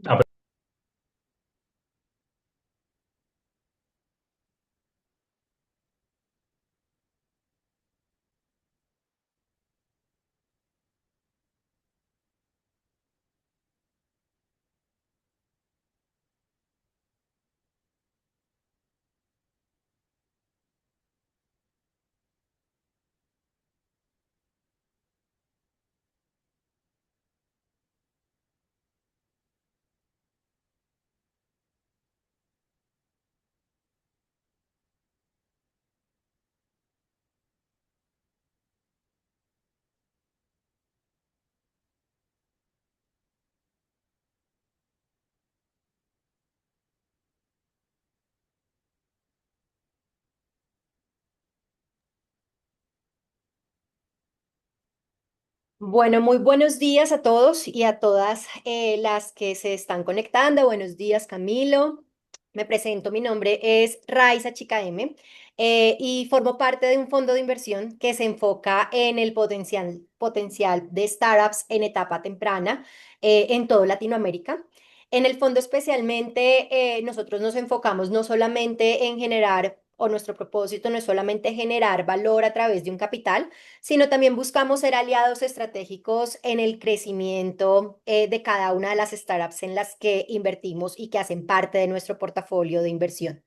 Ah, Bueno, muy buenos días a todos y a todas las que se están conectando. Buenos días, Camilo. Me presento, mi nombre es Raiza Chica M y formo parte de un fondo de inversión que se enfoca en el potencial de startups en etapa temprana en toda Latinoamérica. En el fondo especialmente nosotros nos enfocamos no solamente en generar, o nuestro propósito no es solamente generar valor a través de un capital, sino también buscamos ser aliados estratégicos en el crecimiento de cada una de las startups en las que invertimos y que hacen parte de nuestro portafolio de inversión.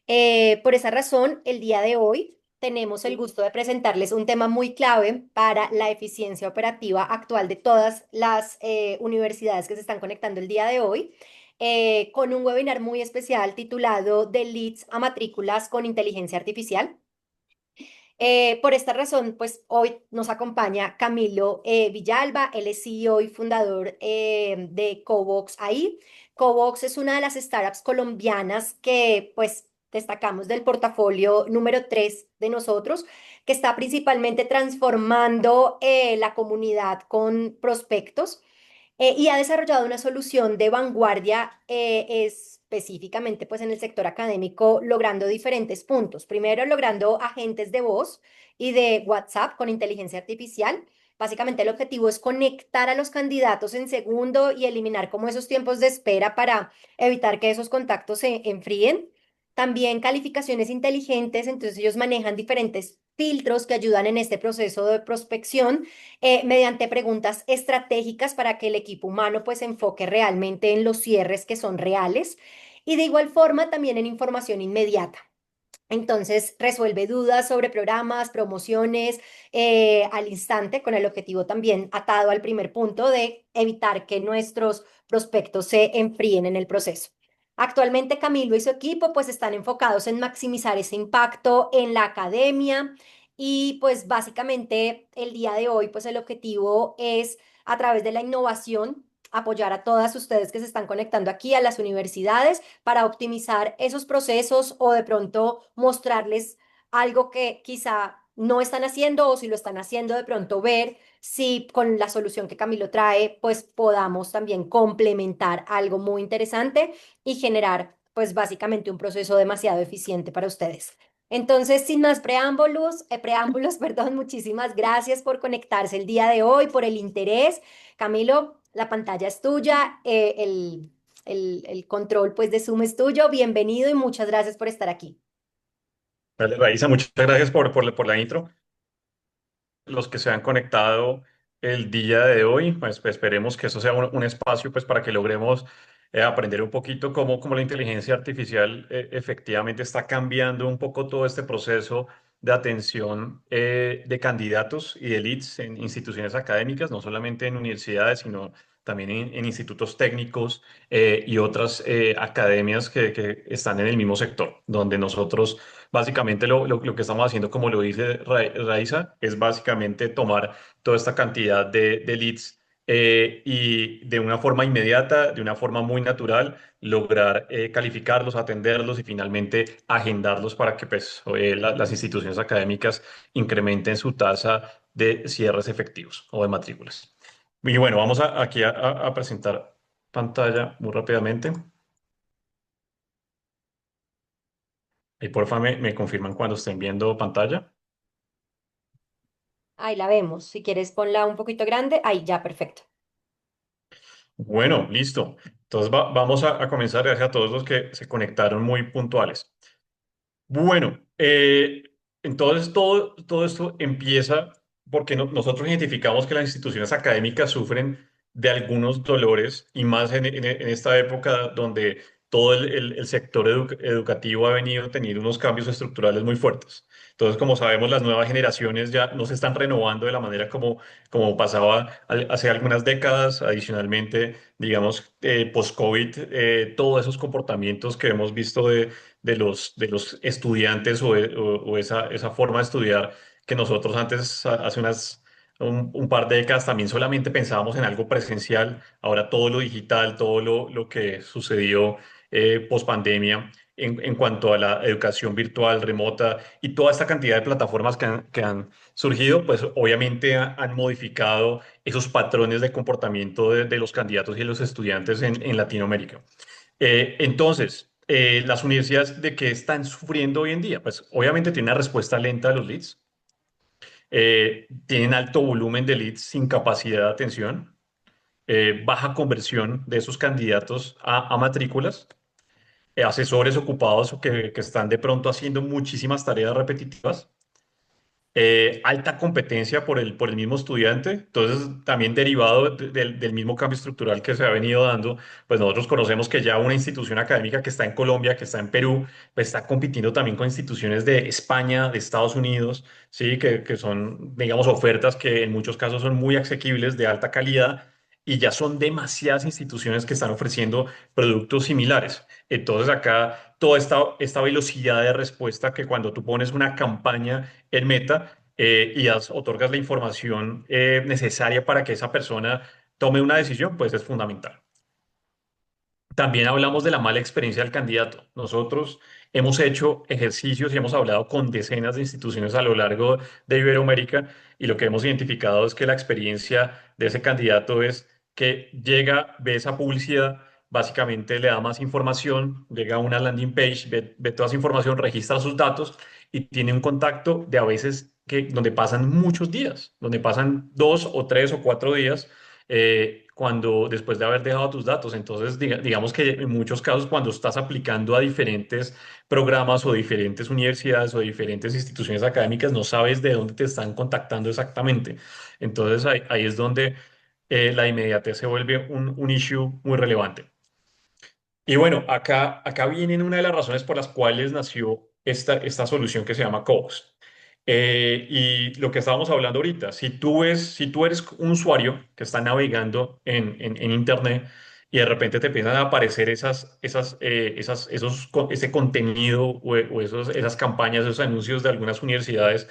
Por esa razón, el día de hoy tenemos el gusto de presentarles un tema muy clave para la eficiencia operativa actual de todas las universidades que se están conectando el día de hoy, con un webinar muy especial titulado De Leads a Matrículas con Inteligencia Artificial. Por esta razón, pues hoy nos acompaña Camilo Villalba, él es CEO y fundador de Cobox AI. Cobox es una de las startups colombianas que pues destacamos del portafolio número 3 de nosotros, que está principalmente transformando la comunidad con prospectos y ha desarrollado una solución de vanguardia específicamente pues en el sector académico, logrando diferentes puntos. Primero, logrando agentes de voz y de WhatsApp con inteligencia artificial. Básicamente el objetivo es conectar a los candidatos en segundo y eliminar como esos tiempos de espera para evitar que esos contactos se enfríen. También calificaciones inteligentes, entonces ellos manejan diferentes filtros que ayudan en este proceso de prospección mediante preguntas estratégicas para que el equipo humano pues se enfoque realmente en los cierres que son reales y de igual forma también en información inmediata. Entonces, resuelve dudas sobre programas, promociones al instante, con el objetivo también atado al primer punto de evitar que nuestros prospectos se enfríen en el proceso. Actualmente Camilo y su equipo pues están enfocados en maximizar ese impacto en la academia y pues básicamente el día de hoy pues el objetivo es a través de la innovación apoyar a todas ustedes que se están conectando aquí a las universidades para optimizar esos procesos o de pronto mostrarles algo que quizá no están haciendo o si lo están haciendo de pronto ver si con la solución que Camilo trae pues podamos también complementar algo muy interesante y generar pues básicamente un proceso demasiado eficiente para ustedes. Entonces, sin más perdón, muchísimas gracias por conectarse el día de hoy, por el interés. Camilo, la pantalla es tuya, el control pues de Zoom es tuyo. Bienvenido y muchas gracias por estar aquí. Dale, Raiza, muchas gracias por la intro. Los que se han conectado el día de hoy, pues esperemos que eso sea un espacio pues para que logremos aprender un poquito cómo la inteligencia artificial efectivamente está cambiando un poco todo este proceso de atención de candidatos y de leads en instituciones académicas, no solamente en universidades, sino también en institutos técnicos y otras academias que están en el mismo sector, donde nosotros básicamente lo que estamos haciendo, como lo dice Raiza, es básicamente tomar toda esta cantidad de leads y de una forma inmediata, de una forma muy natural, lograr calificarlos, atenderlos y finalmente agendarlos para que pues, las instituciones académicas incrementen su tasa de cierres efectivos o de matrículas. Y bueno, vamos aquí a presentar pantalla muy rápidamente. Y porfa, me confirman cuando estén viendo pantalla. Ahí la vemos. Si quieres ponla un poquito grande. Ahí ya, perfecto. Bueno, listo. Entonces vamos a comenzar gracias a todos los que se conectaron muy puntuales. Bueno, entonces todo esto empieza porque nosotros identificamos que las instituciones académicas sufren de algunos dolores y más en esta época donde todo el sector educativo ha venido teniendo unos cambios estructurales muy fuertes. Entonces, como sabemos, las nuevas generaciones ya no se están renovando de la manera como pasaba hace algunas décadas. Adicionalmente, digamos, post-COVID, todos esos comportamientos que hemos visto de los estudiantes o esa forma de estudiar que nosotros antes, hace un par de décadas, también solamente pensábamos en algo presencial. Ahora todo lo digital, todo lo que sucedió post pandemia en cuanto a la educación virtual, remota y toda esta cantidad de plataformas que han surgido, pues obviamente han modificado esos patrones de comportamiento de los candidatos y los estudiantes en Latinoamérica. Entonces, las universidades de qué están sufriendo hoy en día, pues obviamente tienen una respuesta lenta a los leads, tienen alto volumen de leads sin capacidad de atención, baja conversión de esos candidatos a matrículas, asesores ocupados o que están de pronto haciendo muchísimas tareas repetitivas, alta competencia por el mismo estudiante. Entonces, también derivado del mismo cambio estructural que se ha venido dando, pues nosotros conocemos que ya una institución académica que está en Colombia, que está en Perú, pues está compitiendo también con instituciones de España, de Estados Unidos, ¿sí? Que son, digamos, ofertas que en muchos casos son muy asequibles, de alta calidad. Y ya son demasiadas instituciones que están ofreciendo productos similares. Entonces acá toda esta velocidad de respuesta que cuando tú pones una campaña en Meta y otorgas la información necesaria para que esa persona tome una decisión, pues es fundamental. También hablamos de la mala experiencia del candidato. Nosotros hemos hecho ejercicios y hemos hablado con decenas de instituciones a lo largo de Iberoamérica y lo que hemos identificado es que la experiencia de ese candidato es que llega, ve esa publicidad, básicamente le da más información, llega a una landing page, ve toda esa información, registra sus datos y tiene un contacto de a veces donde pasan muchos días, donde pasan 2 o 3 o 4 días cuando después de haber dejado tus datos. Entonces, digamos que en muchos casos cuando estás aplicando a diferentes programas o diferentes universidades o diferentes instituciones académicas, no sabes de dónde te están contactando exactamente. Entonces, ahí es donde la inmediatez se vuelve un issue muy relevante. Y bueno, acá vienen una de las razones por las cuales nació esta solución que se llama Cobos. Y lo que estábamos hablando ahorita, si tú eres un usuario que está navegando en Internet y de repente te empiezan a aparecer ese contenido esas campañas, esos anuncios de algunas universidades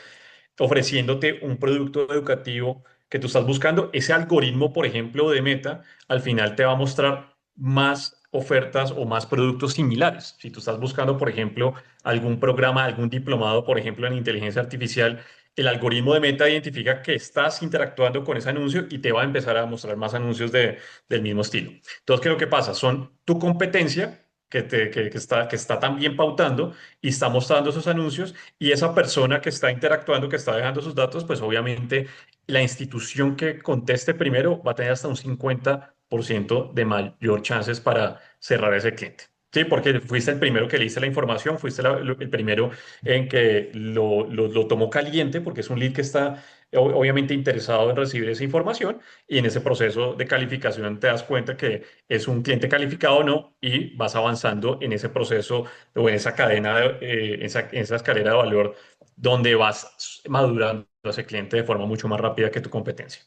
ofreciéndote un producto educativo que tú estás buscando, ese algoritmo, por ejemplo, de Meta, al final te va a mostrar más ofertas o más productos similares. Si tú estás buscando, por ejemplo, algún programa, algún diplomado, por ejemplo, en inteligencia artificial, el algoritmo de Meta identifica que estás interactuando con ese anuncio y te va a empezar a mostrar más anuncios del mismo estilo. Entonces, ¿qué es lo que pasa? Son tu competencia que está también pautando y está mostrando esos anuncios y esa persona que está interactuando, que está dejando sus datos, pues obviamente la institución que conteste primero va a tener hasta un 50% de mayor chances para cerrar ese cliente. Sí, porque fuiste el primero que le diste la información, fuiste el primero en que lo tomó caliente, porque es un lead que está obviamente interesado en recibir esa información y en ese proceso de calificación te das cuenta que es un cliente calificado o no y vas avanzando en ese proceso o en esa cadena, en esa escalera de valor donde vas madurando a ese cliente de forma mucho más rápida que tu competencia.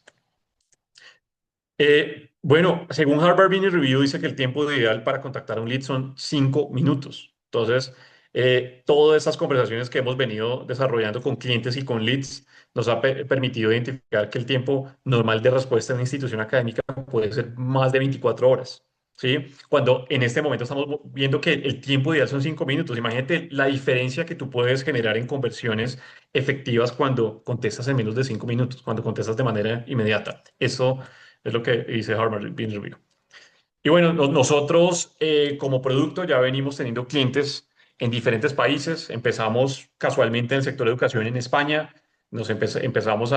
Bueno, según Harvard Business Review dice que el tiempo ideal para contactar a un lead son 5 minutos. Entonces, todas estas conversaciones que hemos venido desarrollando con clientes y con leads nos ha permitido identificar que el tiempo normal de respuesta en una institución académica puede ser más de 24 horas. ¿Sí? Cuando en este momento estamos viendo que el tiempo ideal son 5 minutos. Imagínate la diferencia que tú puedes generar en conversiones efectivas cuando contestas en menos de 5 minutos, cuando contestas de manera inmediata. Eso es lo que dice Harvard Business Review. Y bueno, nosotros como producto ya venimos teniendo clientes en diferentes países. Empezamos casualmente en el sector de educación en España. Empezamos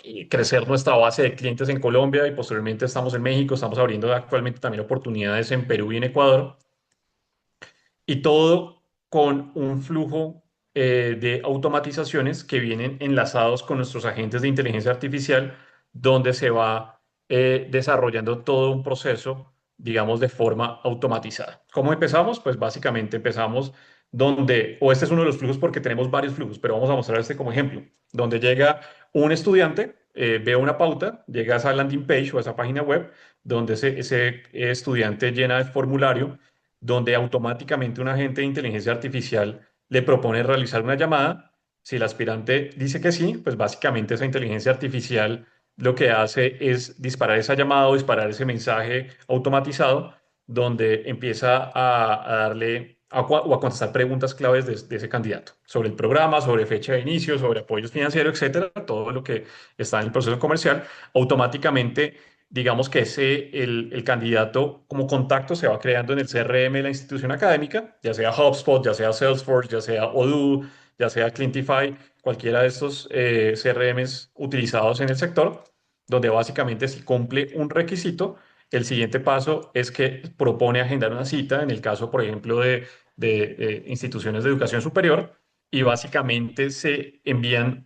y crecer nuestra base de clientes en Colombia y posteriormente estamos en México, estamos abriendo actualmente también oportunidades en Perú y en Ecuador y todo con un flujo de automatizaciones que vienen enlazados con nuestros agentes de inteligencia artificial, donde se va desarrollando todo un proceso, digamos, de forma automatizada. ¿Cómo empezamos? Pues básicamente empezamos donde, o este es uno de los flujos porque tenemos varios flujos, pero vamos a mostrar este como ejemplo, donde llega un estudiante, ve una pauta, llega a esa landing page o a esa página web, donde ese estudiante llena el formulario donde automáticamente un agente de inteligencia artificial le propone realizar una llamada. Si el aspirante dice que sí, pues básicamente esa inteligencia artificial lo que hace es disparar esa llamada o disparar ese mensaje automatizado donde empieza a darle o a contestar preguntas claves de ese candidato sobre el programa, sobre fecha de inicio, sobre apoyos financieros, etcétera, todo lo que está en el proceso comercial, automáticamente digamos que el candidato como contacto se va creando en el CRM de la institución académica, ya sea HubSpot, ya sea Salesforce, ya sea Odoo, ya sea Clientify, cualquiera de estos CRMs utilizados en el sector, donde básicamente si cumple un requisito, el siguiente paso es que propone agendar una cita, en el caso, por ejemplo, de instituciones de educación superior, y básicamente se envían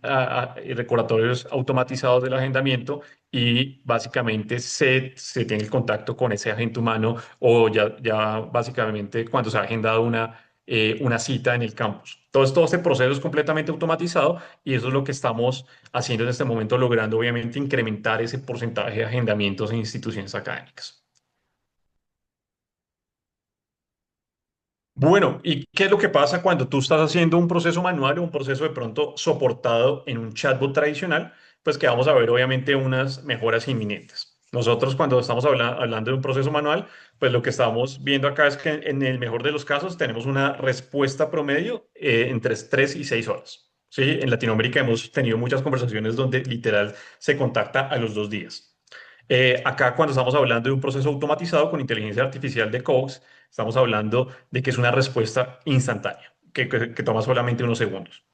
recordatorios automatizados del agendamiento y básicamente se tiene el contacto con ese agente humano o ya básicamente cuando se ha agendado una cita en el campus. Todo este proceso es completamente automatizado y eso es lo que estamos haciendo en este momento, logrando obviamente incrementar ese porcentaje de agendamientos en instituciones académicas. Bueno, ¿y qué es lo que pasa cuando tú estás haciendo un proceso manual o un proceso de pronto soportado en un chatbot tradicional? Pues que vamos a ver obviamente unas mejoras inminentes. Nosotros cuando estamos hablando de un proceso manual, pues lo que estamos viendo acá es que en el mejor de los casos tenemos una respuesta promedio entre 3 y 6 horas. ¿Sí? En Latinoamérica hemos tenido muchas conversaciones donde literal se contacta a los 2 días. Acá cuando estamos hablando de un proceso automatizado con inteligencia artificial de Cox, estamos hablando de que es una respuesta instantánea, que toma solamente unos segundos.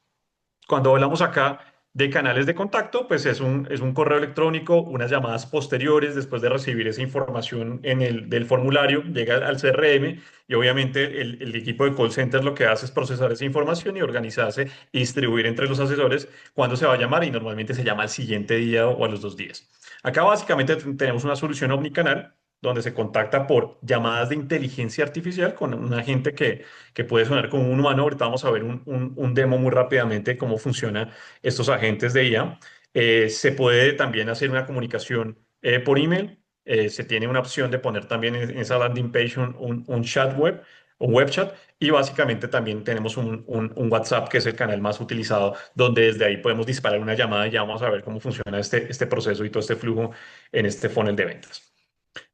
Cuando hablamos acá de canales de contacto, pues es un correo electrónico, unas llamadas posteriores después de recibir esa información del formulario, llega al CRM y obviamente el equipo de call center lo que hace es procesar esa información y organizarse y distribuir entre los asesores cuándo se va a llamar y normalmente se llama al siguiente día o a los 2 días. Acá básicamente tenemos una solución omnicanal donde se contacta por llamadas de inteligencia artificial con un agente que puede sonar como un humano. Ahorita vamos a ver un demo muy rápidamente de cómo funcionan estos agentes de IA. Se puede también hacer una comunicación por email. Se tiene una opción de poner también en esa landing page un chat web, un web chat, y básicamente también tenemos un WhatsApp que es el canal más utilizado, donde desde ahí podemos disparar una llamada y ya vamos a ver cómo funciona este proceso y todo este flujo en este funnel de ventas.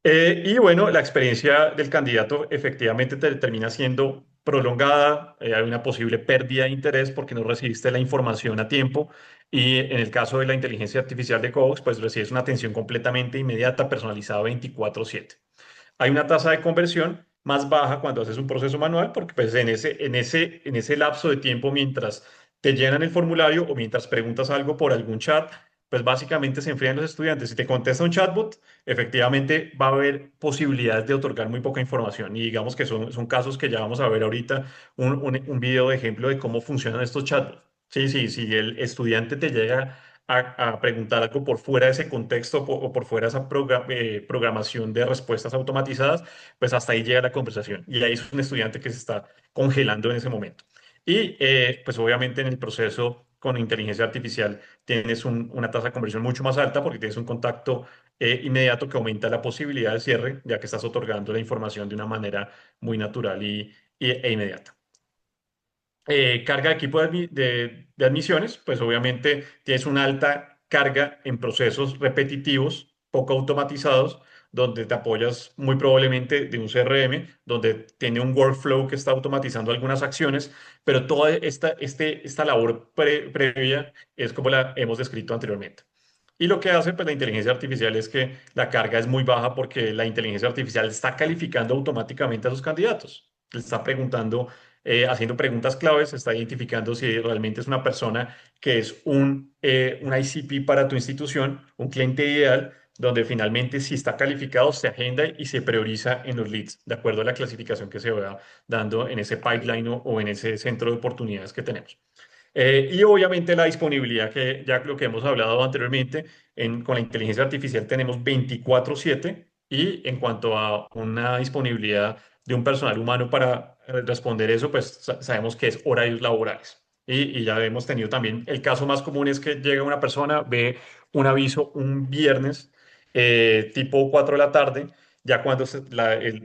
Y bueno, la experiencia del candidato efectivamente termina siendo prolongada, hay una posible pérdida de interés porque no recibiste la información a tiempo y en el caso de la inteligencia artificial de Cox, pues recibes una atención completamente inmediata, personalizada 24/7. Hay una tasa de conversión más baja cuando haces un proceso manual porque pues en ese lapso de tiempo mientras te llenan el formulario o mientras preguntas algo por algún chat, pues básicamente se enfrían los estudiantes. Si te contesta un chatbot, efectivamente va a haber posibilidades de otorgar muy poca información. Y digamos que son casos que ya vamos a ver ahorita un video de ejemplo de cómo funcionan estos chatbots. Sí, sí, si el estudiante te llega a preguntar algo por fuera de ese contexto o por fuera de esa programación de respuestas automatizadas, pues hasta ahí llega la conversación. Y ahí es un estudiante que se está congelando en ese momento. Y pues obviamente en el proceso con inteligencia artificial tienes una tasa de conversión mucho más alta porque tienes un contacto inmediato que aumenta la posibilidad de cierre, ya que estás otorgando la información de una manera muy natural e inmediata. Carga de equipo de admisiones, pues obviamente tienes una alta carga en procesos repetitivos, poco automatizados, donde te apoyas muy probablemente de un CRM, donde tiene un workflow que está automatizando algunas acciones, pero toda esta labor previa es como la hemos descrito anteriormente. Y lo que hace pues, la inteligencia artificial es que la carga es muy baja porque la inteligencia artificial está calificando automáticamente a sus candidatos. Le está preguntando haciendo preguntas claves, está identificando si realmente es una persona que es un ICP para tu institución, un cliente ideal, donde finalmente si está calificado se agenda y se prioriza en los leads, de acuerdo a la clasificación que se va dando en ese pipeline o en ese centro de oportunidades que tenemos. Y obviamente la disponibilidad, que ya lo que hemos hablado anteriormente, con la inteligencia artificial tenemos 24/7 y en cuanto a una disponibilidad de un personal humano para responder eso, pues sabemos que es horarios laborales. Y ya hemos tenido también, el caso más común es que llega una persona, ve un aviso un viernes tipo 4 de la tarde, ya cuando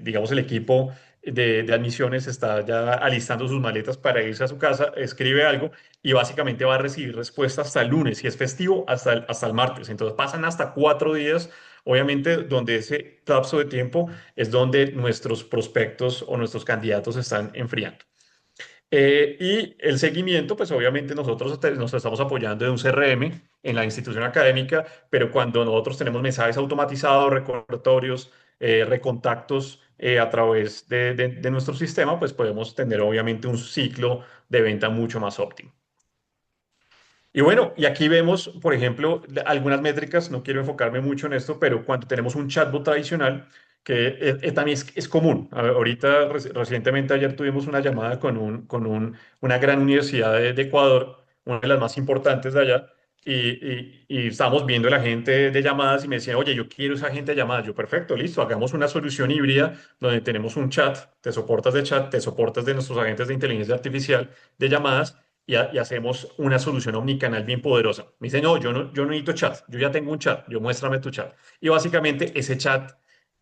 digamos el equipo de admisiones está ya alistando sus maletas para irse a su casa, escribe algo y básicamente va a recibir respuesta hasta el lunes, si es festivo, hasta el martes. Entonces pasan hasta 4 días, obviamente, donde ese lapso de tiempo es donde nuestros prospectos o nuestros candidatos están enfriando. Y el seguimiento, pues obviamente nosotros nos estamos apoyando de un CRM en la institución académica, pero cuando nosotros tenemos mensajes automatizados, recordatorios, recontactos a través de nuestro sistema, pues podemos tener obviamente un ciclo de venta mucho más óptimo. Y bueno, y aquí vemos, por ejemplo, algunas métricas, no quiero enfocarme mucho en esto, pero cuando tenemos un chatbot tradicional, que también es común. Ahorita, recientemente, ayer tuvimos una llamada una gran universidad de Ecuador, una de las más importantes de allá, y estábamos viendo la gente de llamadas y me decían, oye, yo quiero esa gente de llamadas. Yo, perfecto, listo, hagamos una solución híbrida donde tenemos un chat, te soportas de chat, te soportas de nuestros agentes de inteligencia artificial de llamadas y hacemos una solución omnicanal bien poderosa. Me dice, no, yo no necesito chat, yo ya tengo un chat, yo muéstrame tu chat. Y básicamente ese chat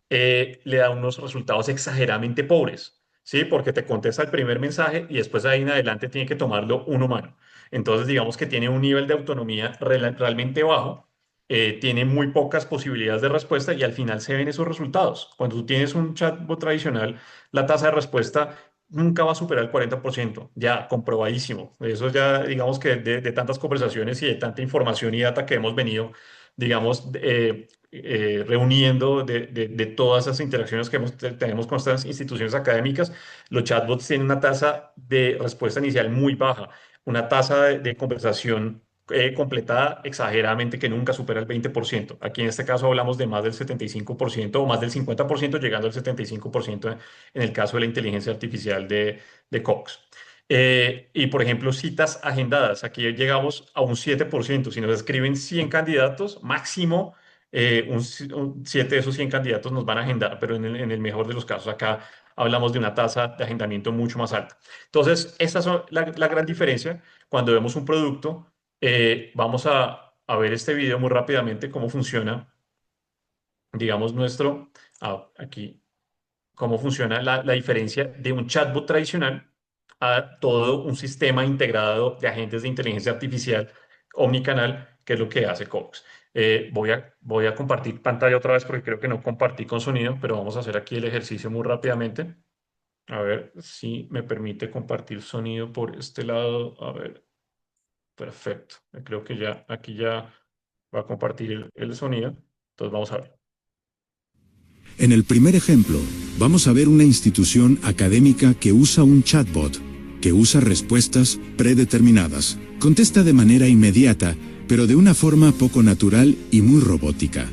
le da unos resultados exageradamente pobres, ¿sí? Porque te contesta el primer mensaje y después de ahí en adelante tiene que tomarlo un humano. Entonces, digamos que tiene un nivel de autonomía realmente bajo, tiene muy pocas posibilidades de respuesta y al final se ven esos resultados. Cuando tú tienes un chatbot tradicional, la tasa de respuesta nunca va a superar el 40%, ya comprobadísimo. Eso ya, digamos que de tantas conversaciones y de tanta información y data que hemos venido, digamos, reuniendo de todas esas interacciones que tenemos con estas instituciones académicas, los chatbots tienen una tasa de respuesta inicial muy baja, una tasa de conversación completada exageradamente que nunca supera el 20%. Aquí en este caso hablamos de más del 75% o más del 50%, llegando al 75% en el caso de la inteligencia artificial de Cox. Y por ejemplo, citas agendadas. Aquí llegamos a un 7%. Si nos escriben 100 candidatos, máximo 7 de esos 100 candidatos nos van a agendar, pero en el mejor de los casos acá hablamos de una tasa de agendamiento mucho más alta. Entonces, esta es la gran diferencia. Cuando vemos un producto, vamos a ver este video muy rápidamente, cómo funciona, digamos, aquí cómo funciona la diferencia de un chatbot tradicional a todo un sistema integrado de agentes de inteligencia artificial omnicanal, que es lo que hace Cox. Voy a compartir pantalla otra vez porque creo que no compartí con sonido, pero vamos a hacer aquí el ejercicio muy rápidamente. A ver si me permite compartir sonido por este lado. A ver, perfecto. Creo que ya aquí ya va a compartir el sonido. Entonces vamos a ver. En el primer ejemplo, vamos a ver una institución académica que usa un chatbot, que usa respuestas predeterminadas. Contesta de manera inmediata, pero de una forma poco natural y muy robótica.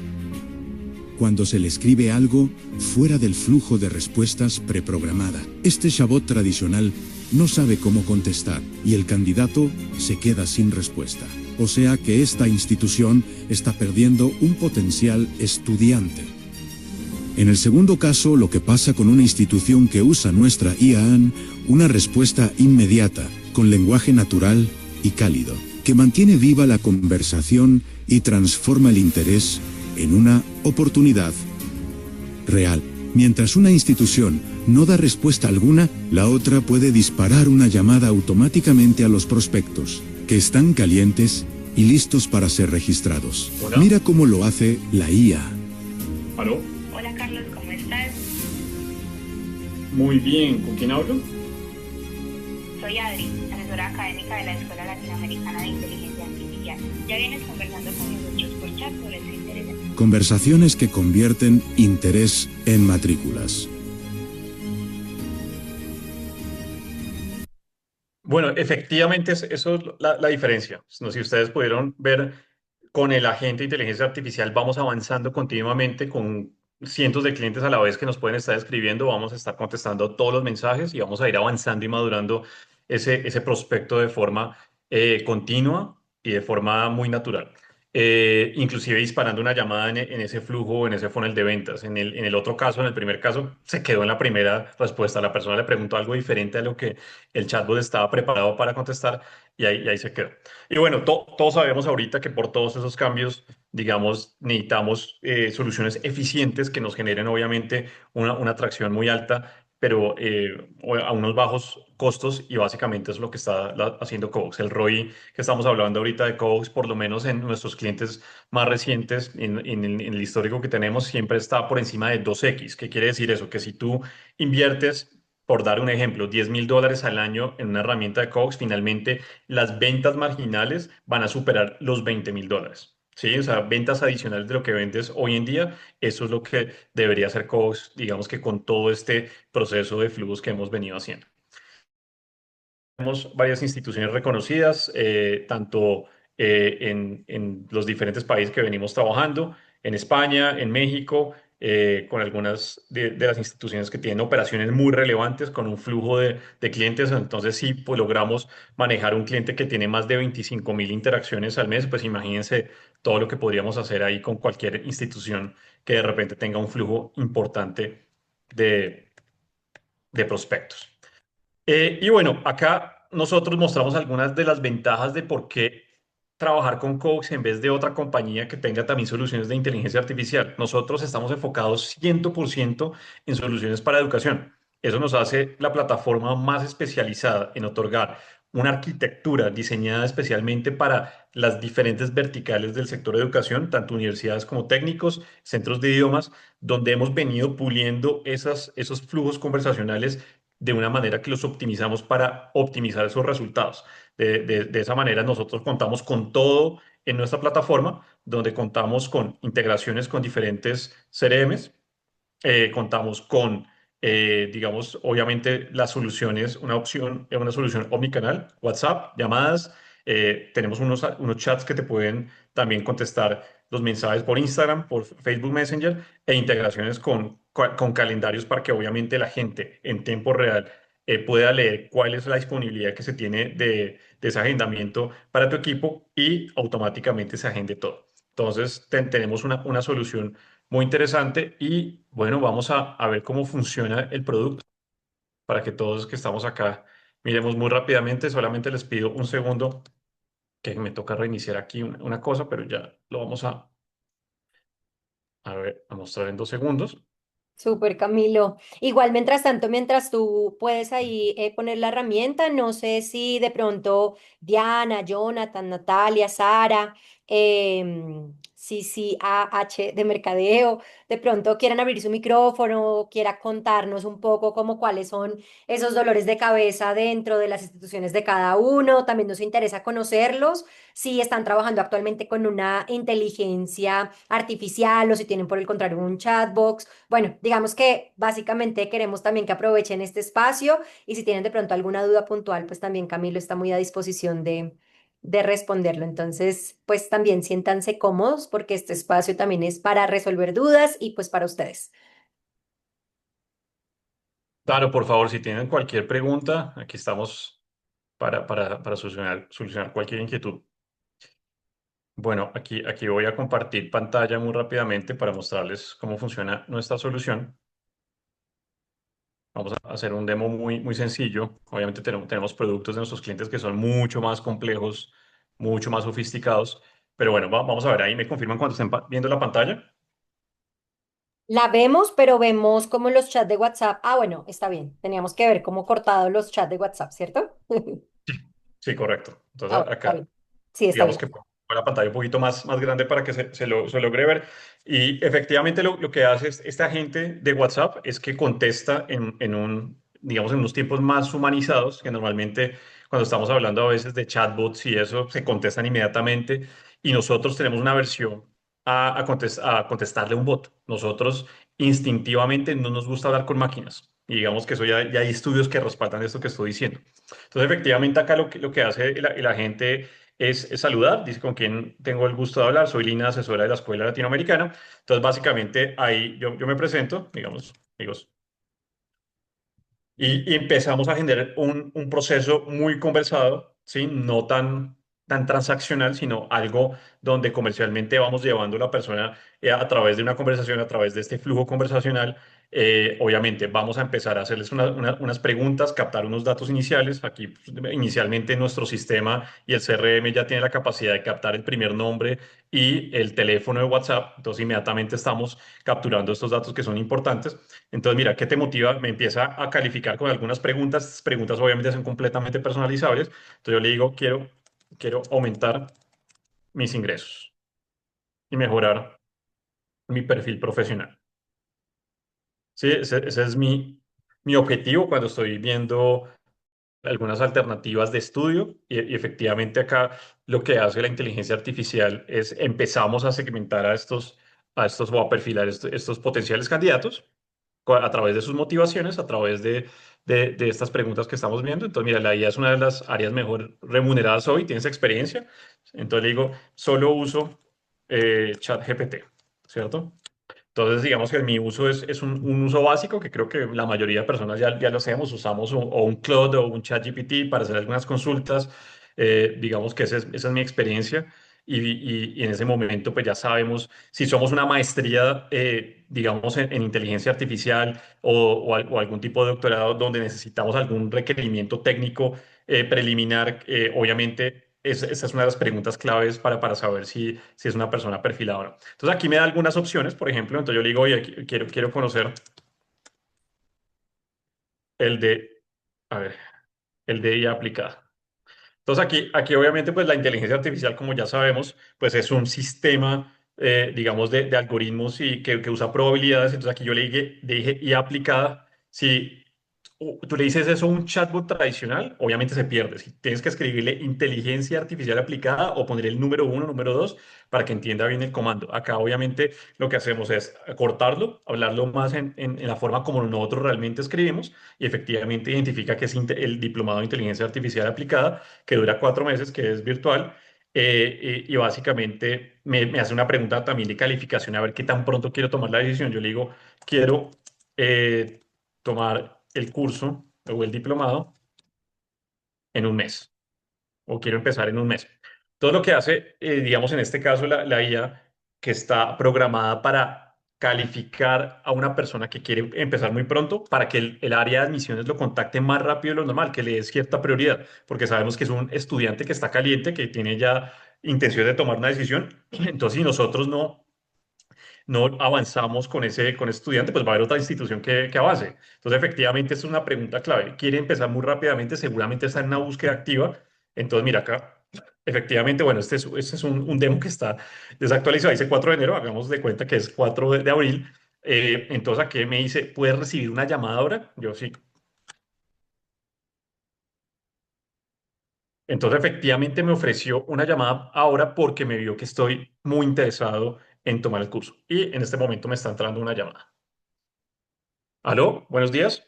Cuando se le escribe algo fuera del flujo de respuestas preprogramada, este chatbot tradicional no sabe cómo contestar y el candidato se queda sin respuesta. O sea que esta institución está perdiendo un potencial estudiante. En el segundo caso, lo que pasa con una institución que usa nuestra IAN, una respuesta inmediata, con lenguaje natural y cálido, que mantiene viva la conversación y transforma el interés en una oportunidad real. Mientras una institución no da respuesta alguna, la otra puede disparar una llamada automáticamente a los prospectos, que están calientes y listos para ser registrados. Hola. Mira cómo lo hace la IA. ¿Aló? Hola Carlos, ¿cómo estás? Muy bien. ¿Con quién hablo? Soy Adri, asesora académica de la Escuela Latinoamericana de Inteligencia Artificial. Ya vienes conversando con nosotros por chat sobre tu interés. Conversaciones que convierten interés en matrículas. Bueno, efectivamente eso es la diferencia. No, si ustedes pudieron ver con el agente de inteligencia artificial, vamos avanzando continuamente con cientos de clientes a la vez que nos pueden estar escribiendo, vamos a estar contestando todos los mensajes y vamos a ir avanzando y madurando ese prospecto de forma continua y de forma muy natural. Inclusive disparando una llamada en ese flujo, en ese funnel de ventas. En el otro caso, en el primer caso, se quedó en la primera respuesta. La persona le preguntó algo diferente a lo que el chatbot estaba preparado para contestar y ahí se quedó. Y bueno, todos sabemos ahorita que por todos esos cambios, digamos, necesitamos soluciones eficientes que nos generen obviamente una atracción muy alta, pero a unos bajos costos y básicamente es lo que está haciendo Cox. El ROI que estamos hablando ahorita de Cox, por lo menos en nuestros clientes más recientes, en el histórico que tenemos, siempre está por encima de 2x. ¿Qué quiere decir eso? Que si tú inviertes por dar un ejemplo, $10,000 al año en una herramienta de Cox, finalmente las ventas marginales van a superar los $20,000. ¿Sí? O sea, ventas adicionales de lo que vendes hoy en día, eso es lo que debería hacer Cox, digamos que con todo este proceso de flujos que hemos venido haciendo. Tenemos varias instituciones reconocidas, tanto en los diferentes países que venimos trabajando, en España, en México, con algunas de las instituciones que tienen operaciones muy relevantes, con un flujo de clientes. Entonces, si pues, logramos manejar un cliente que tiene más de 25,000 interacciones al mes, pues imagínense todo lo que podríamos hacer ahí con cualquier institución que de repente tenga un flujo importante de, de prospectos. Y bueno, acá nosotros mostramos algunas de las ventajas de por qué trabajar con Cox en vez de otra compañía que tenga también soluciones de inteligencia artificial. Nosotros estamos enfocados 100% en soluciones para educación. Eso nos hace la plataforma más especializada en otorgar una arquitectura diseñada especialmente para las diferentes verticales del sector de educación, tanto universidades como técnicos, centros de idiomas, donde hemos venido puliendo esos flujos conversacionales de una manera que los optimizamos para optimizar esos resultados. De esa manera nosotros contamos con todo en nuestra plataforma, donde contamos con integraciones con diferentes CRMs, contamos con, digamos, obviamente las soluciones, una solución omnicanal, WhatsApp, llamadas, tenemos unos chats que te pueden también contestar los mensajes por Instagram, por Facebook Messenger e integraciones con calendarios para que obviamente la gente en tiempo real pueda leer cuál es la disponibilidad que se tiene de ese agendamiento para tu equipo y automáticamente se agende todo. Entonces, tenemos una solución muy interesante y bueno, vamos a ver cómo funciona el producto para que todos que estamos acá miremos muy rápidamente. Solamente les pido un segundo que me toca reiniciar aquí una cosa, pero ya lo vamos a ver, a mostrar en 2 segundos. Súper, Camilo. Igual, mientras tanto, mientras tú puedes ahí poner la herramienta, no sé si de pronto Diana, Jonathan, Natalia, Sara, sí, H de Mercadeo, de pronto quieran abrir su micrófono, quiera contarnos un poco como cuáles son esos dolores de cabeza dentro de las instituciones de cada uno. También nos interesa conocerlos, si están trabajando actualmente con una inteligencia artificial o si tienen por el contrario un chatbox. Bueno, digamos que básicamente queremos también que aprovechen este espacio y si tienen de pronto alguna duda puntual, pues también Camilo está muy a disposición de responderlo. Entonces, pues también siéntanse cómodos porque este espacio también es para resolver dudas y pues para ustedes. Claro, por favor, si tienen cualquier pregunta, aquí estamos para solucionar cualquier inquietud. Bueno, aquí voy a compartir pantalla muy rápidamente para mostrarles cómo funciona nuestra solución. Vamos a hacer un demo muy sencillo. Obviamente tenemos productos de nuestros clientes que son mucho más complejos, mucho más sofisticados. Pero bueno, vamos a ver ahí, me confirman cuando estén viendo la pantalla. La vemos, pero vemos como los chats de WhatsApp. Ah, bueno, está bien. Teníamos que ver cómo cortado los chats de WhatsApp, ¿cierto? Sí, correcto. Ah, Entonces bueno, está acá, bien. Sí, está digamos bien. que pongo la pantalla un poquito más grande para que se logre ver. Y efectivamente lo que hace este agente de WhatsApp es que contesta digamos, en unos tiempos más humanizados, que normalmente cuando estamos hablando a veces de chatbots y eso, se contestan inmediatamente. Y nosotros tenemos una versión a contestarle a un bot. Nosotros instintivamente no nos gusta hablar con máquinas. Y digamos que eso ya hay estudios que respaldan esto que estoy diciendo. Entonces, efectivamente, acá lo que hace la gente es saludar, dice con quién tengo el gusto de hablar, soy Lina, asesora de la Escuela Latinoamericana. Entonces, básicamente, ahí yo me presento, digamos, amigos, y empezamos a generar un proceso muy conversado, ¿sí? No tan transaccional, sino algo donde comercialmente vamos llevando a la persona a través de una conversación, a través de este flujo conversacional. Obviamente vamos a empezar a hacerles unas preguntas, captar unos datos iniciales. Aquí pues, inicialmente nuestro sistema y el CRM ya tiene la capacidad de captar el primer nombre y el teléfono de WhatsApp. Entonces inmediatamente estamos capturando estos datos que son importantes. Entonces, mira, ¿qué te motiva? Me empieza a calificar con algunas preguntas. Estas preguntas obviamente son completamente personalizables. Entonces yo le digo, quiero aumentar mis ingresos y mejorar mi perfil profesional. Sí, ese es mi objetivo cuando estoy viendo algunas alternativas de estudio y efectivamente acá lo que hace la inteligencia artificial es empezamos a segmentar a estos o a perfilar estos potenciales candidatos a través de sus motivaciones, a través de estas preguntas que estamos viendo. Entonces, mira, la IA es una de las áreas mejor remuneradas hoy, tienes experiencia. Entonces le digo, solo uso ChatGPT, ¿cierto? Entonces, digamos que mi uso es un uso básico que creo que la mayoría de personas ya lo hacemos. Usamos o un Claude o un ChatGPT para hacer algunas consultas. Digamos que esa es mi experiencia. Y en ese momento, pues ya sabemos si somos una maestría, digamos, en inteligencia artificial o algún tipo de doctorado donde necesitamos algún requerimiento técnico preliminar. Obviamente, esa es una de las preguntas claves para saber si es una persona perfilada o no. Entonces aquí me da algunas opciones, por ejemplo, entonces yo le digo, oye, quiero conocer el de, a ver, el de IA aplicada. Entonces aquí obviamente pues la inteligencia artificial, como ya sabemos, pues es un sistema, digamos, de algoritmos y que usa probabilidades. Entonces aquí yo le dije IA aplicada. Si tú le dices eso a un chatbot tradicional, obviamente se pierde. Si tienes que escribirle inteligencia artificial aplicada o poner el número uno, número dos, para que entienda bien el comando. Acá obviamente lo que hacemos es cortarlo, hablarlo más en la forma como nosotros realmente escribimos y efectivamente identifica que es el diplomado de inteligencia artificial aplicada que dura 4 meses, que es virtual. Y básicamente me hace una pregunta también de calificación, a ver qué tan pronto quiero tomar la decisión. Yo le digo, quiero tomar el curso o el diplomado en un mes, o quiero empezar en un mes. Todo lo que hace, digamos, en este caso, la IA, que está programada para calificar a una persona que quiere empezar muy pronto, para que el área de admisiones lo contacte más rápido de lo normal, que le dé cierta prioridad, porque sabemos que es un estudiante que está caliente, que tiene ya intención de tomar una decisión. Entonces, si nosotros no avanzamos con ese estudiante, pues va a haber otra institución que avance. Entonces, efectivamente, esta es una pregunta clave. Quiere empezar muy rápidamente, seguramente está en una búsqueda activa. Entonces, mira acá, efectivamente, bueno, este es un demo que está desactualizado, dice 4 de enero, hagamos de cuenta que es 4 de abril. Entonces, aquí me dice, ¿puedes recibir una llamada ahora? Yo sí. Entonces, efectivamente, me ofreció una llamada ahora porque me vio que estoy muy interesado en tomar el curso. Y en este momento me está entrando una llamada. ¿Aló? Buenos días.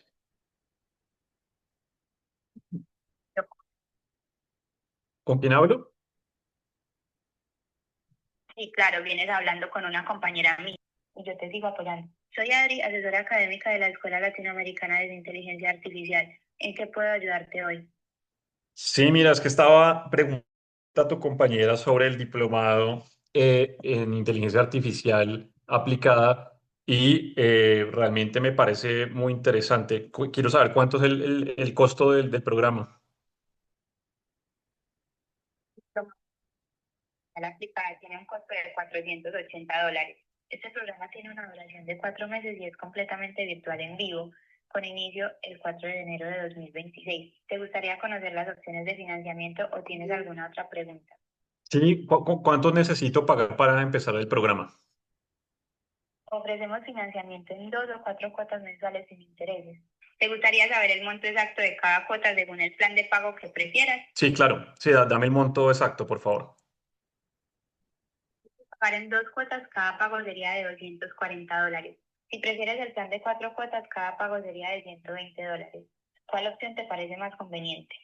¿Con quién hablo? Sí, claro, vienes hablando con una compañera mía y yo te sigo apoyando. Soy Adri, asesora académica de la Escuela Latinoamericana de Inteligencia Artificial. ¿En qué puedo ayudarte hoy? Sí, mira, es que estaba preguntando a tu compañera sobre el diplomado en inteligencia artificial aplicada y realmente me parece muy interesante. Quiero saber cuánto es el costo del programa. La aplicada tiene un costo de $480. Este programa tiene una duración de 4 meses y es completamente virtual en vivo, con inicio el 4 de enero de 2026. ¿Te gustaría conocer las opciones de financiamiento o tienes alguna otra pregunta? Sí, ¿cuánto necesito pagar para empezar el programa? Ofrecemos financiamiento en 2 o 4 cuotas mensuales sin intereses. ¿Te gustaría saber el monto exacto de cada cuota según el plan de pago que prefieras? Sí, claro. Sí, dame el monto exacto, por favor. Pagar en 2 cuotas, cada pago sería de $240. Si prefieres el plan de 4 cuotas, cada pago sería de $120. ¿Cuál opción te parece más conveniente?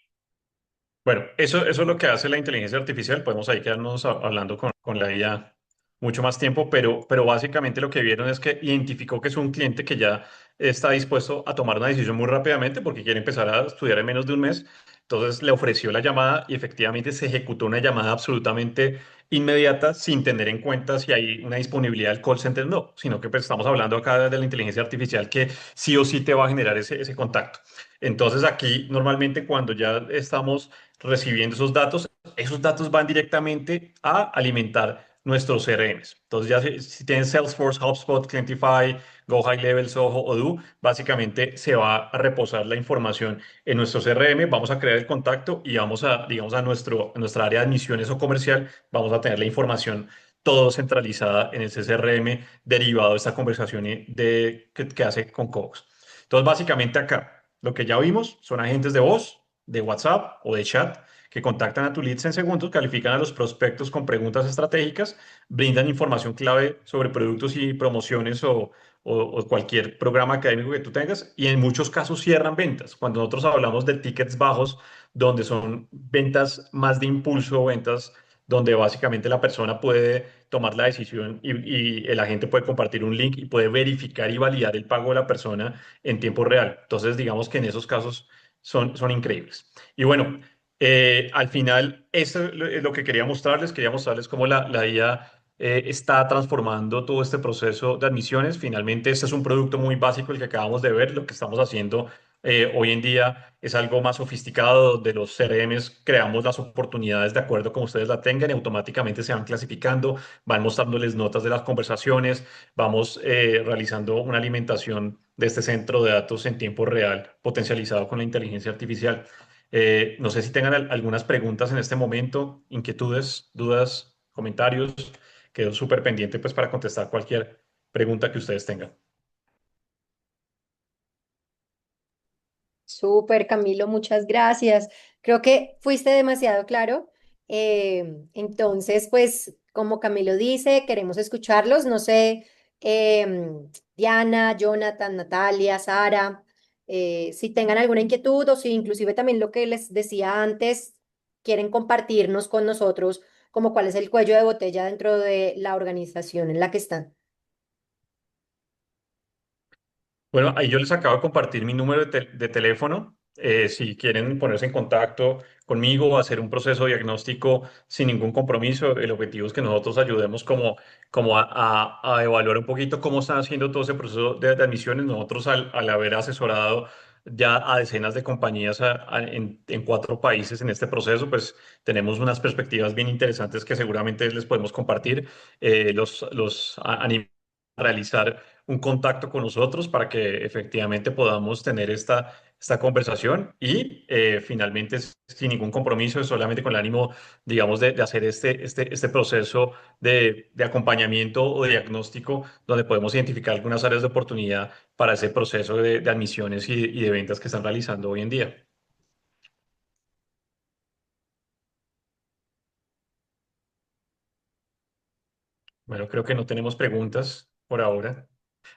Bueno, eso es lo que hace la inteligencia artificial. Podemos ahí quedarnos hablando con la IA mucho más tiempo, pero básicamente lo que vieron es que identificó que es un cliente que ya está dispuesto a tomar una decisión muy rápidamente porque quiere empezar a estudiar en menos de un mes. Entonces le ofreció la llamada y efectivamente se ejecutó una llamada absolutamente inmediata sin tener en cuenta si hay una disponibilidad del call center, no, sino que pues, estamos hablando acá de la inteligencia artificial que sí o sí te va a generar ese contacto. Entonces aquí normalmente cuando ya estamos recibiendo esos datos van directamente a alimentar nuestros CRMs. Entonces, ya si tienen Salesforce, HubSpot, Clientify, Go High Level, Soho, Odoo, básicamente se va a reposar la información en nuestro CRM, vamos a crear el contacto y vamos a, digamos, a nuestra área de admisiones o comercial, vamos a tener la información todo centralizada en ese CRM derivado de esta conversación que hace con Cox. Entonces, básicamente acá, lo que ya vimos son agentes de voz, de WhatsApp o de chat que contactan a tu leads en segundos, califican a los prospectos con preguntas estratégicas, brindan información clave sobre productos y promociones o cualquier programa académico que tú tengas y en muchos casos cierran ventas. Cuando nosotros hablamos de tickets bajos, donde son ventas más de impulso, ventas donde básicamente la persona puede tomar la decisión y el agente puede compartir un link y puede verificar y validar el pago de la persona en tiempo real. Entonces, digamos que en esos casos son increíbles. Y bueno, al final, eso es lo que quería mostrarles cómo la IA está transformando todo este proceso de admisiones. Finalmente, este es un producto muy básico el que acabamos de ver. Lo que estamos haciendo hoy en día es algo más sofisticado. De los CRMs creamos las oportunidades de acuerdo como ustedes la tengan y automáticamente se van clasificando, van mostrándoles notas de las conversaciones, vamos realizando una alimentación de este centro de datos en tiempo real potencializado con la inteligencia artificial. No sé si tengan algunas preguntas en este momento, inquietudes, dudas, comentarios. Quedo súper pendiente pues para contestar cualquier pregunta que ustedes tengan. Súper, Camilo, muchas gracias. Creo que fuiste demasiado claro. Entonces, pues, como Camilo dice, queremos escucharlos. No sé, Diana, Jonathan, Natalia, Sara, si tengan alguna inquietud o si inclusive también lo que les decía antes, quieren compartirnos con nosotros como cuál es el cuello de botella dentro de la organización en la que están. Bueno, ahí yo les acabo de compartir mi número de teléfono. Si quieren ponerse en contacto conmigo o hacer un proceso diagnóstico sin ningún compromiso, el objetivo es que nosotros ayudemos como a evaluar un poquito cómo están haciendo todo ese proceso de admisiones. Nosotros al haber asesorado ya a decenas de compañías en 4 países en este proceso, pues tenemos unas perspectivas bien interesantes que seguramente les podemos compartir. Los animo a realizar un contacto con nosotros para que efectivamente podamos tener esta conversación y finalmente sin ningún compromiso, solamente con el ánimo, digamos, de hacer este proceso de acompañamiento o de diagnóstico donde podemos identificar algunas áreas de oportunidad para ese proceso de admisiones y de ventas que están realizando hoy en día. Bueno, creo que no tenemos preguntas por ahora,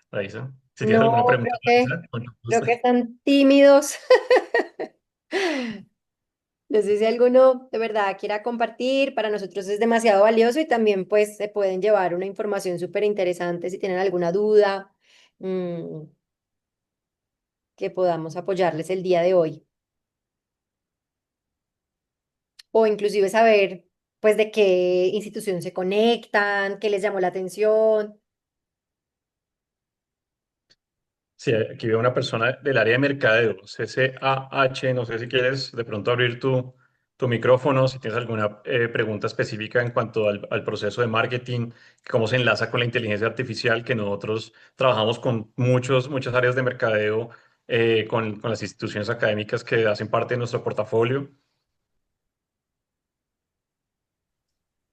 Raisa. Si tienes alguna No, pregunta, Raisa, con creo gusto. que están tímidos. No sé si alguno de verdad quiera compartir, para nosotros es demasiado valioso y también pues se pueden llevar una información súper interesante si tienen alguna duda, mm, que podamos apoyarles el día de hoy. O inclusive saber pues de qué institución se conectan, qué les llamó la atención. Sí, aquí veo una persona del área de mercadeo, CCAH, no sé si quieres de pronto abrir tu micrófono, si tienes alguna pregunta específica en cuanto al proceso de marketing, cómo se enlaza con la inteligencia artificial, que nosotros trabajamos con muchas áreas de mercadeo, con las instituciones académicas que hacen parte de nuestro portafolio.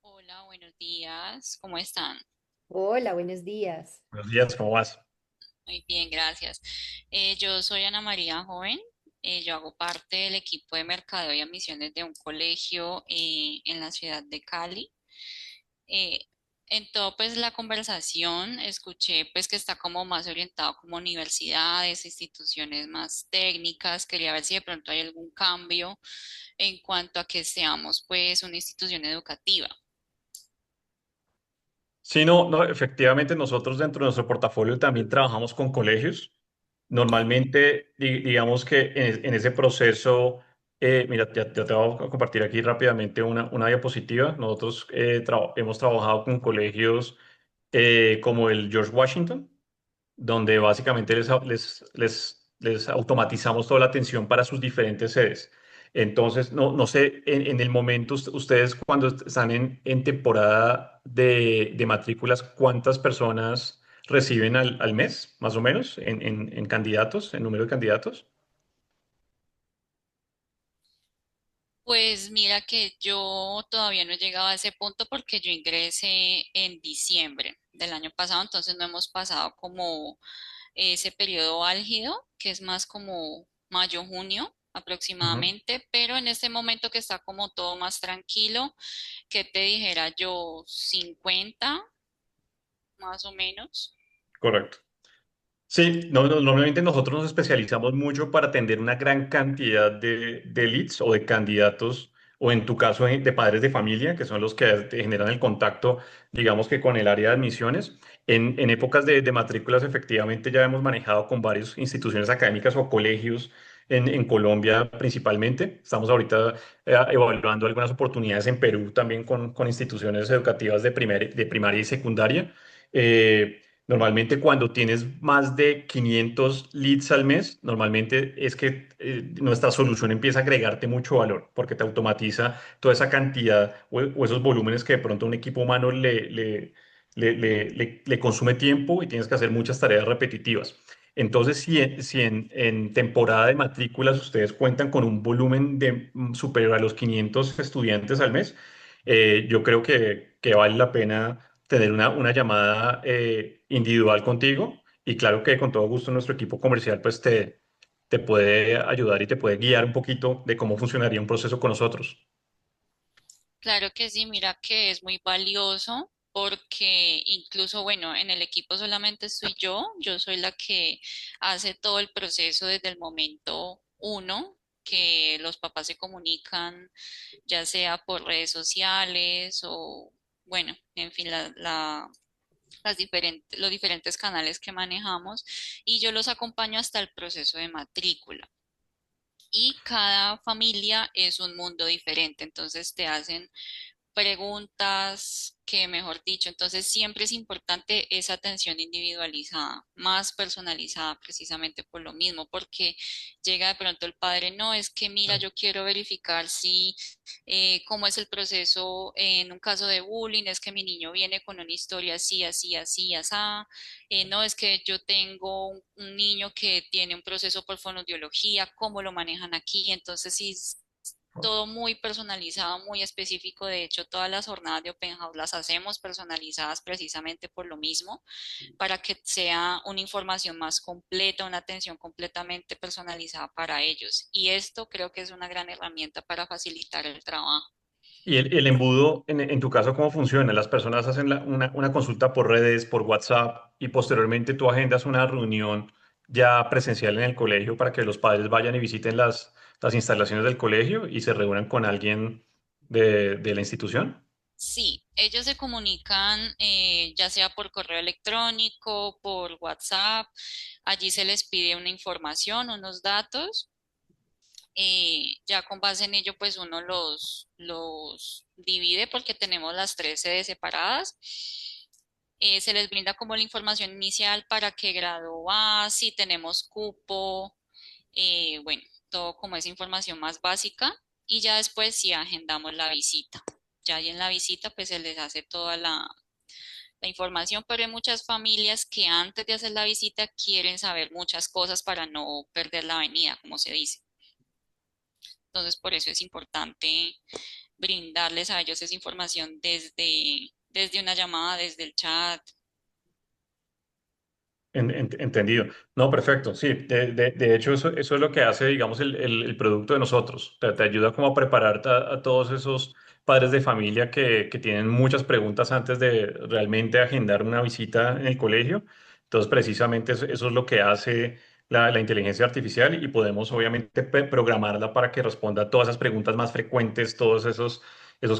Hola, buenos días. ¿Cómo están? Hola, buenos días. Buenos días, ¿cómo vas? Muy bien, gracias. Yo soy Ana María Joven. Yo hago parte del equipo de mercadeo y admisiones de un colegio en la ciudad de Cali. Eh, En todo pues la conversación escuché pues que está como más orientado como universidades, instituciones más técnicas. Quería ver si de pronto hay algún cambio en cuanto a que seamos pues una institución educativa. Sí, no, no, efectivamente nosotros dentro de nuestro portafolio también trabajamos con colegios. Normalmente, digamos que en ese proceso, mira, ya te voy a compartir aquí rápidamente una diapositiva. Nosotros hemos trabajado con colegios como el George Washington, donde básicamente les automatizamos toda la atención para sus diferentes sedes. Entonces, no sé, en el momento, ustedes cuando están en temporada de matrículas, ¿cuántas personas reciben al mes, más o menos, en candidatos, en número de candidatos? Pues mira que yo todavía no he llegado a ese punto porque yo ingresé en diciembre del año pasado, entonces no hemos pasado como ese periodo álgido, que es más como mayo, junio Ujú. aproximadamente, pero en este momento que está como todo más tranquilo, que te dijera yo 50 más o menos. Correcto. Sí, normalmente nosotros nos especializamos mucho para atender una gran cantidad de leads o de candidatos, o en tu caso de padres de familia, que son los que te generan el contacto, digamos que con el área de admisiones. En épocas de matrículas, efectivamente, ya hemos manejado con varias instituciones académicas o colegios en Colombia principalmente. Estamos ahorita evaluando algunas oportunidades en Perú también con instituciones educativas de primaria y secundaria. Normalmente cuando tienes más de 500 leads al mes, normalmente es que nuestra solución empieza a agregarte mucho valor porque te automatiza toda esa cantidad o esos volúmenes que de pronto a un equipo humano le consume tiempo y tienes que hacer muchas tareas repetitivas. Entonces, si en temporada de matrículas ustedes cuentan con un volumen superior a los 500 estudiantes al mes, yo creo que vale la pena tener una llamada individual contigo y claro que con todo gusto nuestro equipo comercial pues te puede ayudar y te puede guiar un poquito de cómo funcionaría un proceso con nosotros. Claro que sí, mira que es muy valioso porque incluso, bueno, en el equipo solamente estoy yo soy la que hace todo el proceso desde el momento uno, que los papás se comunican, ya sea por redes sociales o, bueno, en fin, los diferentes canales que manejamos y yo los acompaño hasta el proceso de matrícula. Y cada familia es un mundo diferente, entonces te hacen preguntas que, mejor dicho, entonces siempre es importante esa atención individualizada, más personalizada precisamente por lo mismo, porque llega de pronto el padre, no, es que mira, yo quiero verificar si, cómo es el proceso en un caso de bullying, es que mi niño viene con una historia así, así, así, así, no, es que yo tengo un niño que tiene un proceso por fonoaudiología, cómo lo manejan aquí, entonces sí todo muy personalizado, muy específico. De hecho, todas las jornadas de Open House las hacemos personalizadas precisamente por lo mismo, para que sea una información más completa, una atención completamente personalizada para ellos. Y esto creo que es una gran herramienta para facilitar el trabajo. Y el embudo, en tu caso, ¿cómo funciona? Las personas hacen una consulta por redes, por WhatsApp y posteriormente tú agendas una reunión ya presencial en el colegio para que los padres vayan y visiten las instalaciones del colegio y se reúnan con alguien de la institución. Sí, ellos se comunican ya sea por correo electrónico, por WhatsApp, allí se les pide una información, unos datos. Ya con base en ello, pues uno los divide porque tenemos las tres sedes separadas. Se les brinda como la información inicial para qué grado va, si tenemos cupo, bueno, todo como esa información más básica. Y ya después sí agendamos la visita. Ya ahí en la visita pues se les hace toda la información, pero hay muchas familias que antes de hacer la visita quieren saber muchas cosas para no perder la avenida, como se dice. Entonces, por eso es importante brindarles a ellos esa información desde una llamada, desde el chat. Entendido. No, perfecto. Sí, de hecho eso es lo que hace, digamos, el producto de nosotros. Te ayuda como a preparar a todos esos padres de familia que tienen muchas preguntas antes de realmente agendar una visita en el colegio. Entonces, precisamente eso es lo que hace la inteligencia artificial y podemos obviamente programarla para que responda a todas esas preguntas más frecuentes, todos esos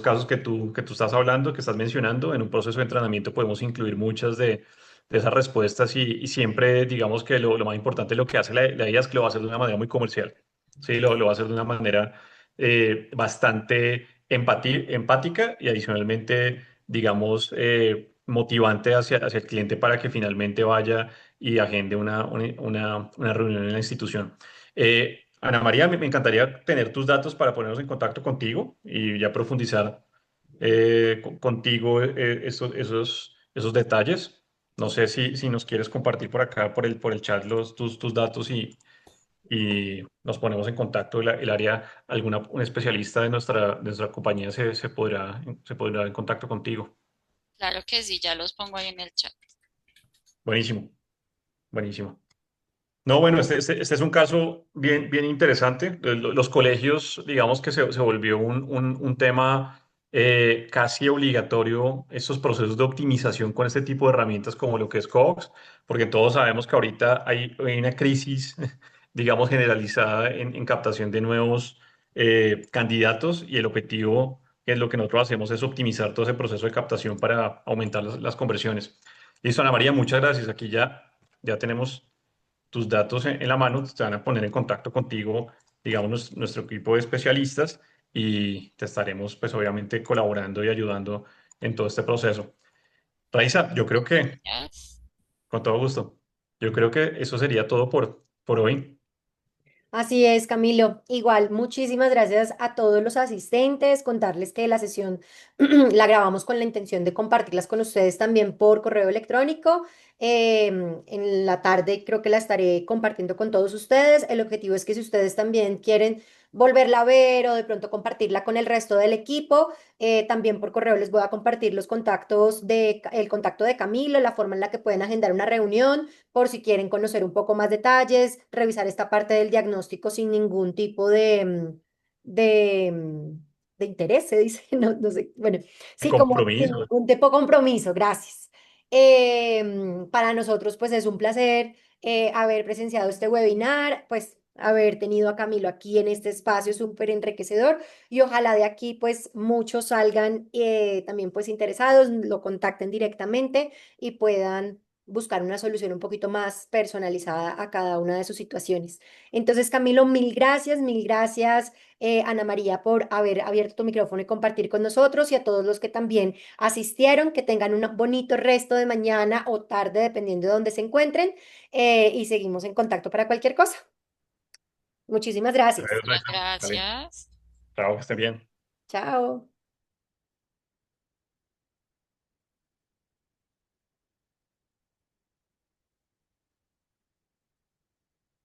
casos que tú estás hablando, que estás mencionando. En un proceso de entrenamiento podemos incluir muchas de esas respuestas y siempre digamos que lo más importante lo que hace la IA es que lo va a hacer de una manera muy comercial. Sí, lo va a hacer de una manera bastante empática y adicionalmente, digamos, motivante hacia el cliente para que finalmente vaya y agende una reunión en la institución. Ana María, me encantaría tener tus datos para ponernos en contacto contigo y ya profundizar contigo esos detalles. No sé si nos quieres compartir por acá, por el chat, tus datos y nos ponemos en contacto. El área, un especialista de nuestra compañía se podrá en contacto contigo. Claro que sí, ya los pongo ahí en el chat. Buenísimo, buenísimo. No, bueno, este es un caso bien, bien interesante. Los colegios, digamos que se volvió un tema casi obligatorio, estos procesos de optimización con este tipo de herramientas como lo que es Cox, porque todos sabemos que ahorita hay una crisis, digamos, generalizada en captación de nuevos candidatos y el objetivo, que es lo que nosotros hacemos, es optimizar todo ese proceso de captación para aumentar las conversiones. Listo, Ana María, muchas gracias. Aquí ya tenemos tus datos en la mano, te van a poner en contacto contigo, digamos, nuestro equipo de especialistas y te estaremos, pues, obviamente, colaborando y ayudando en todo este proceso. Raiza, yo creo que, Gracias. con todo gusto, yo creo que eso sería todo por hoy. Así es, Camilo. Igual, muchísimas gracias a todos los asistentes. Contarles que la sesión la grabamos con la intención de compartirlas con ustedes también por correo electrónico. En la tarde creo que la estaré compartiendo con todos ustedes. El objetivo es que si ustedes también quieren volverla a ver o de pronto compartirla con el resto del equipo, también por correo les voy a compartir los contactos el contacto de Camilo, la forma en la que pueden agendar una reunión por si quieren conocer un poco más detalles, revisar esta parte del diagnóstico sin ningún tipo de interés, se dice, no sé, bueno, El sí, como sin compromiso. ningún tipo de compromiso, gracias. Para nosotros, pues es un placer haber presenciado este webinar, pues haber tenido a Camilo aquí en este espacio súper enriquecedor y ojalá de aquí pues muchos salgan también pues interesados, lo contacten directamente y puedan buscar una solución un poquito más personalizada a cada una de sus situaciones. Entonces, Camilo, mil gracias, Ana María, por haber abierto tu micrófono y compartir con nosotros y a todos los que también asistieron, que tengan un bonito resto de mañana o tarde, dependiendo de dónde se encuentren, y seguimos en contacto para cualquier cosa. Muchísimas gracias. Gracias, Muchas Raiza. Vale, gracias. chao, que esté bien. Chao.